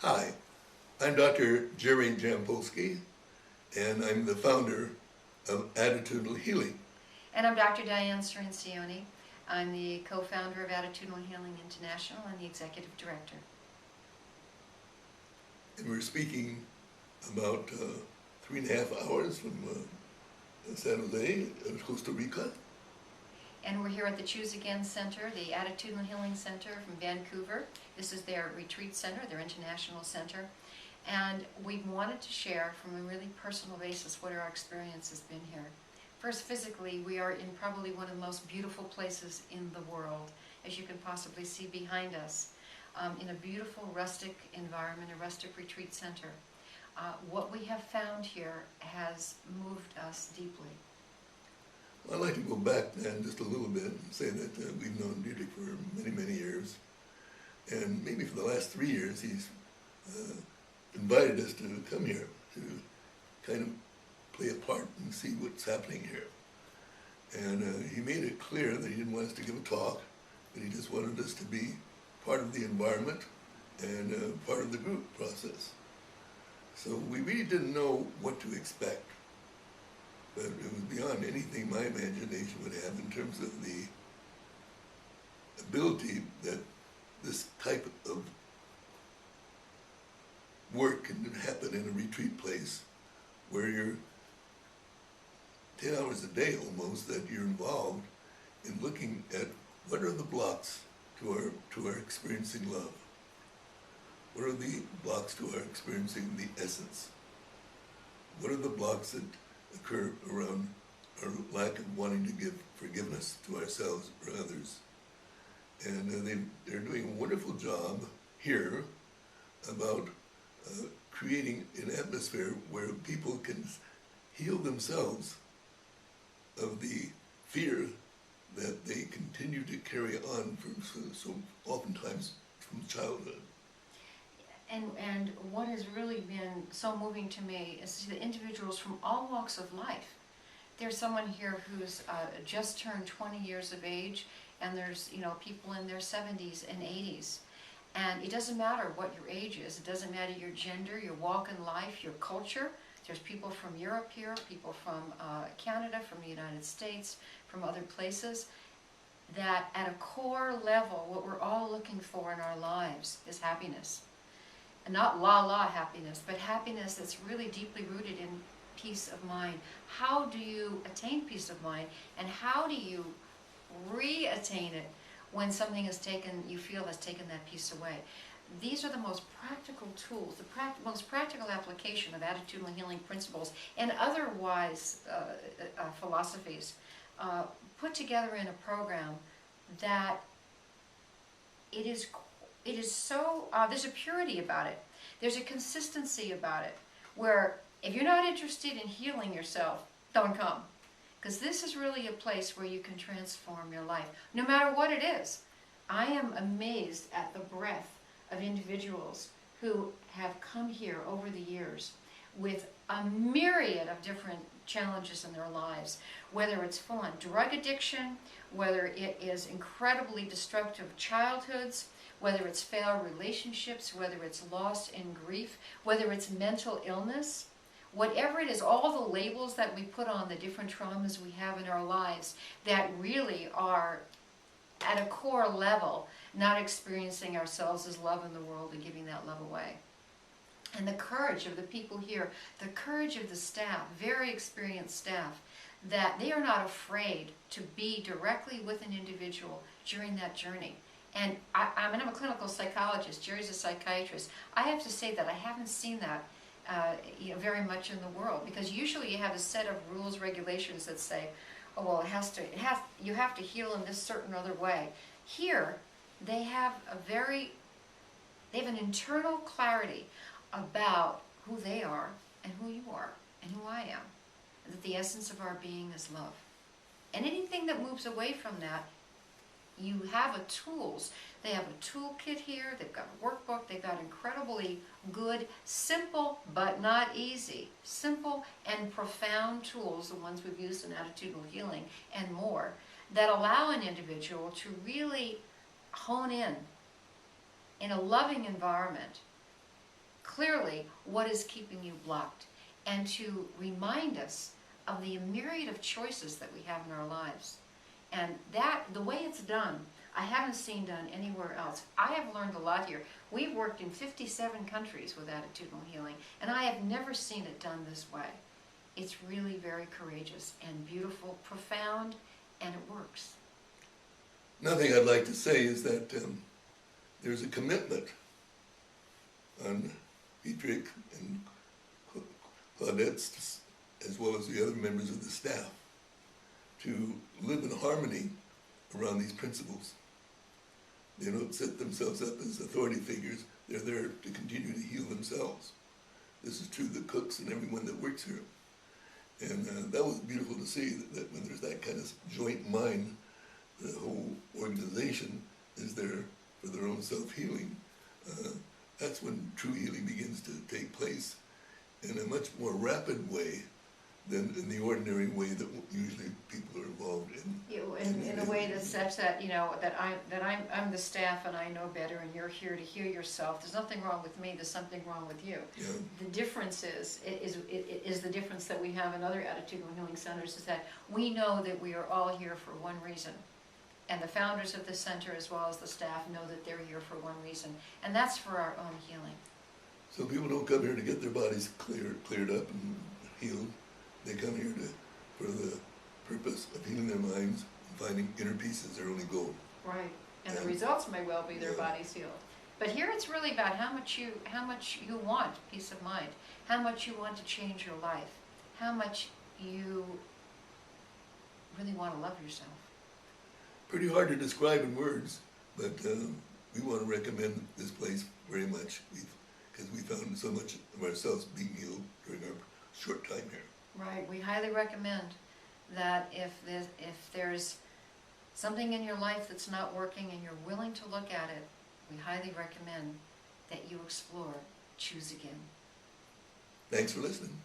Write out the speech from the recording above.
Hi, I'm Dr. Jerry Jampolsky, and I'm the founder of Attitudinal Healing. And I'm Dr. Diane Cirincione. I'm the co-founder of Attitudinal Healing International and the executive director. And we're speaking about 3.5 hours from San Jose, Costa Rica. And we're here at the Choose Again Center, the Attitudinal Healing Center from Vancouver. This is their retreat center, their international center. And we wanted to share from a really personal basis what our experience has been here. First, physically, we are in probably one of the most beautiful places in the world, as you can possibly see behind us, in a beautiful rustic environment, a rustic retreat center. What we have found here has moved us deeply. I'd like to go back then just a little bit and say that we've known Dietrich for many, many years. And maybe for the last 3 years, he's invited us to come here to kind of play a part and see what's happening here. And he made it clear that he didn't want us to give a talk, but he just wanted us to be part of the environment and part of the group process. So we really didn't know what to expect, but it was beyond anything my imagination would have in terms of the ability that this type of work can happen in a retreat place where you're 10 hours a day almost that you're involved in looking at what are the blocks to our experiencing love. What are the blocks to our experiencing the essence? What are the blocks that occur around our lack of wanting to give forgiveness to ourselves or others? And they're doing a wonderful job here about creating an atmosphere where people can heal themselves of the fear that they continue to carry on from so oftentimes from childhood. And what has really been so moving to me is to see the individuals from all walks of life. There's someone here who's just turned 20 years of age, and there's people in their 70s and 80s. And it doesn't matter what your age is. It doesn't matter your gender, your walk in life, your culture. There's people from Europe here, people from Canada, from the United States, from other places. That at a core level, what we're all looking for in our lives is happiness. And not la-la happiness, but happiness that's really deeply rooted in peace of mind. How do you attain peace of mind? And how do you re-attain it when something you feel has taken that peace away? These are the most practical tools, the most practical application of attitudinal healing principles and otherwise philosophies put together in a program that it is so, there's a purity about it. There's a consistency about it where if you're not interested in healing yourself, don't come. Because this is really a place where you can transform your life, no matter what it is. I am amazed at the breadth of individuals who have come here over the years with a myriad of different challenges in their lives, whether it's full-on drug addiction, whether it is incredibly destructive childhoods, whether it's failed relationships, whether it's loss and grief, whether it's mental illness. Whatever it is, all the labels that we put on the different traumas we have in our lives that really are, at a core level, not experiencing ourselves as love in the world and giving that love away. And the courage of the people here, the courage of the staff, very experienced staff, that they are not afraid to be directly with an individual during that journey. And I'm a clinical psychologist, Jerry's a psychiatrist. I have to say that I haven't seen that very much in the world, because usually you have a set of rules, regulations that say, oh well, you have to heal in this certain other way. Here, they have an internal clarity about who they are and who you are and who I am, and that the essence of our being is love. And anything that moves away from that, you have tools. They have a toolkit here, they've got a workbook, they've got incredibly good, simple but not easy, simple and profound tools, the ones we've used in attitudinal healing and more, that allow an individual to really hone in a loving environment clearly what is keeping you blocked, and to remind us of the myriad of choices that we have in our lives. And that, the way it's done, I haven't seen done anywhere else. I have learned a lot here. We've worked in 57 countries with attitudinal healing, and I have never seen it done this way. It's really very courageous and beautiful, profound, and it works. Another thing I'd like to say is that there's a commitment on Dietrich and Claudette's, as well as the other members of the staff, to live in harmony around these principles. They don't set themselves up as authority figures. They're there to continue to heal themselves. This is true of the cooks and everyone that works here. And that was beautiful to see, that when there's that kind of joint mind, the whole organization is there for their own self-healing. That's when true healing begins to take place in a much more rapid way than in the ordinary way that usually people are involved in. In a way that's such that, you know, that I'm the staff and I know better, and you're here to heal yourself. There's nothing wrong with me, there's something wrong with you. Yeah. The difference is the difference that we have in other attitudinal healing centers, is that we know that we are all here for one reason. And the founders of the center, as well as the staff, know that they're here for one reason, and that's for our own healing. So people don't come here to get their bodies cleared up and healed. They come here for the purpose of healing their minds and finding inner peace as their only goal. Right, and the results may well be their Yeah. bodies healed. But here it's really about how much you want peace of mind, how much you want to change your life, how much you really want to love yourself. Pretty hard to describe in words, but we want to recommend this place very much, because we found so much of ourselves being healed during our short time here. Right, we highly recommend that if there's something in your life that's not working and you're willing to look at it, we highly recommend that you explore Choose Again. Thanks for listening.